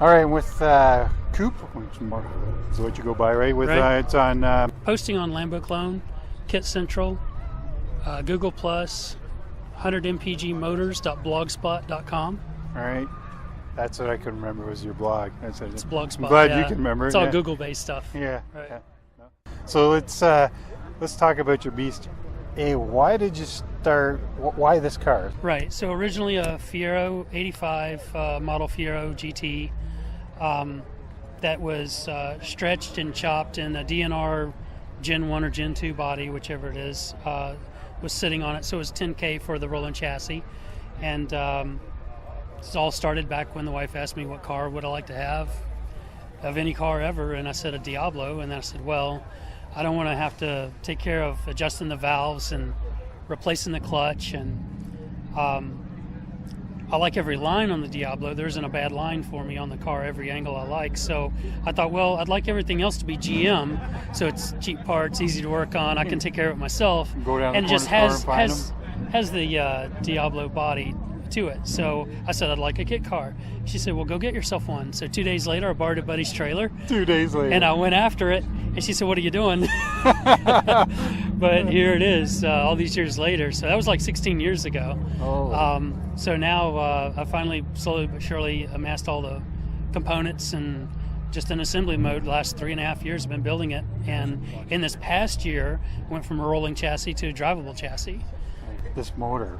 All right, with Coupe, which is what you go by, right? With right. It's on posting on Lambo Clone, Kit Central, Google Plus, 100mpgmotors.blogspot.com. All right, that's what I couldn't remember was your blog. It's Blogspot. I'm glad you can remember. It's all Google-based stuff. Yeah. Right. Yeah. So let's talk about your beast. Hey, why did you start? Why this car? Right. So originally a Fiero 85 model Fiero GT that was stretched and chopped in a DNR Gen 1 or Gen 2 body, whichever it is, was sitting on it. So it was 10K for the rolling chassis. And it all started back when the wife asked me what car would I like to have of any car ever. And I said a Diablo. And then I said, well, I don't want to have to take care of adjusting the valves and replacing the clutch. And I like every line on the Diablo. There isn't a bad line for me on the car, every angle I like. So I thought, well, I'd like everything else to be GM, so it's cheap parts, easy to work on. I can take care of it myself. Go down and the it just corner has the Diablo body to it. So I said, I'd like a kit car. She said, well, go get yourself one. So 2 days later, I borrowed a buddy's trailer. 2 days later. And I went after it. And she said, what are you doing? But here it is, all these years later. So that was like 16 years ago. Oh. So now I finally, slowly but surely, amassed all the components and just in assembly mode. The last 3.5 years I've been building it. And in this past year, went from a rolling chassis to a drivable chassis. This motor.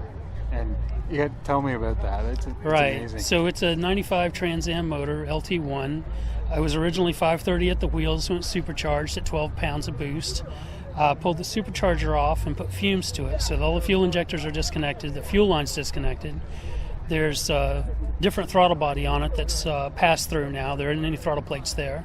And you got to tell me about that. It's right. Amazing. So it's a 95 Trans Am motor, LT1. I was originally 530 at the wheels, went supercharged at 12 pounds of boost. Pulled the supercharger off and put fumes to it. So all the fuel injectors are disconnected. The fuel line's disconnected. There's a different throttle body on it that's passed through now. There aren't any throttle plates there.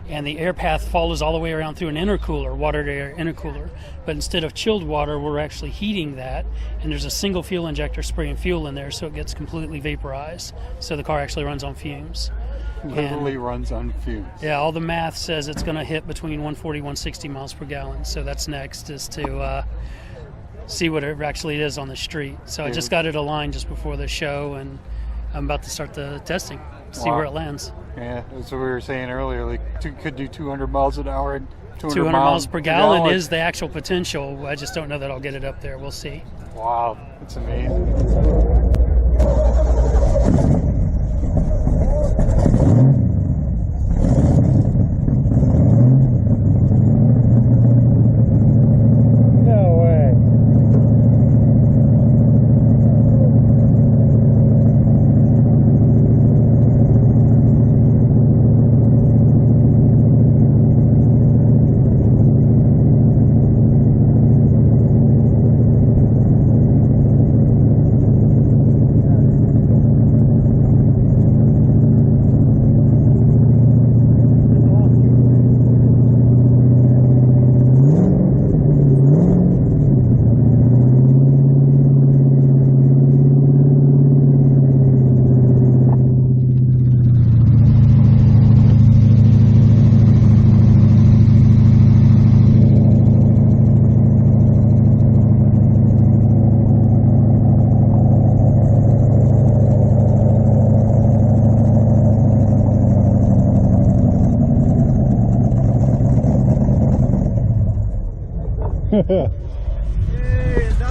And the air path follows all the way around through an intercooler, water-to-air intercooler. But instead of chilled water, we're actually heating that. And there's a single fuel injector spraying fuel in there, so it gets completely vaporized. So the car actually runs on fumes. Literally runs on fumes. Yeah, all the math says it's going to hit between 140 and 160 miles per gallon. So that's next, is to see what it actually is on the street. So I just got it aligned just before the show, and I'm about to start the testing, see where it lands. Yeah, that's what we were saying earlier. Like, could do 200 miles an hour. 200 miles per gallon is the actual potential. I just don't know that I'll get it up there. We'll see. Wow, that's amazing.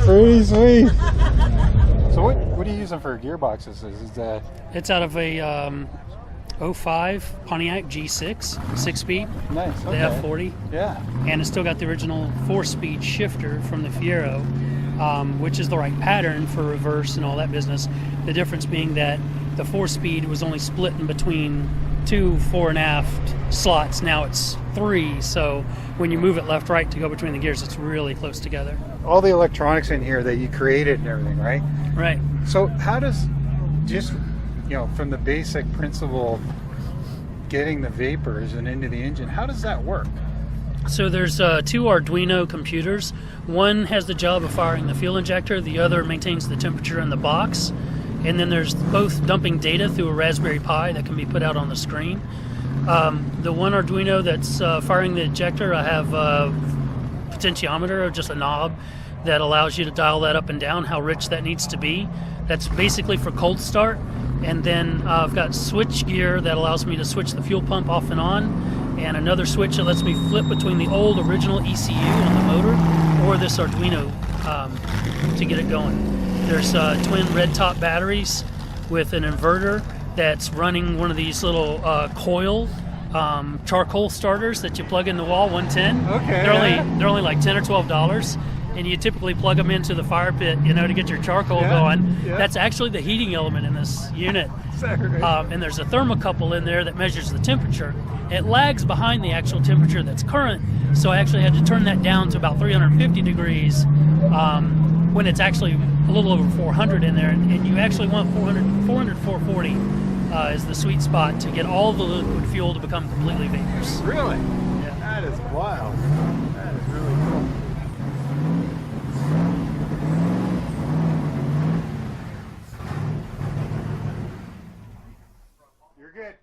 Pretty sweet. So what are you using for gearboxes? Is that? It's out of a 05 Pontiac G6, 6-speed. Nice. Okay. The F40. Yeah. And it's still got the original 4-speed shifter from the Fiero, which is the right pattern for reverse and all that business. The difference being that the 4-speed was only split in between 2 fore and aft slots. Now it's 3, so when you move it left right to go between the gears, it's really close together. All the electronics in here that you created and everything, right? Right. So how does, just from the basic principle, getting the vapors and into the engine, how does that work? So there's 2 Arduino computers. One has the job of firing the fuel injector, the other maintains the temperature in the box. And then there's both dumping data through a Raspberry Pi that can be put out on the screen. The one Arduino that's firing the ejector, I have a potentiometer, or just a knob, that allows you to dial that up and down, how rich that needs to be. That's basically for cold start. And then I've got switch gear that allows me to switch the fuel pump off and on, and another switch that lets me flip between the old original ECU on the motor or this Arduino to get it going. There's twin red top batteries with an inverter that's running one of these little coil charcoal starters that you plug in the wall, 110. Okay. They're only like $10 or $12, and you typically plug them into the fire pit, to get your charcoal going. Yeah. That's actually the heating element in this unit. Right. And there's a thermocouple in there that measures the temperature. It lags behind the actual temperature that's current, so I actually had to turn that down to about 350 degrees when it's actually a little over 400 in there, and you actually want 400, 440 is the sweet spot to get all the liquid fuel to become completely vaporous. Really? Yeah. That is wild. That is really cool. You're good.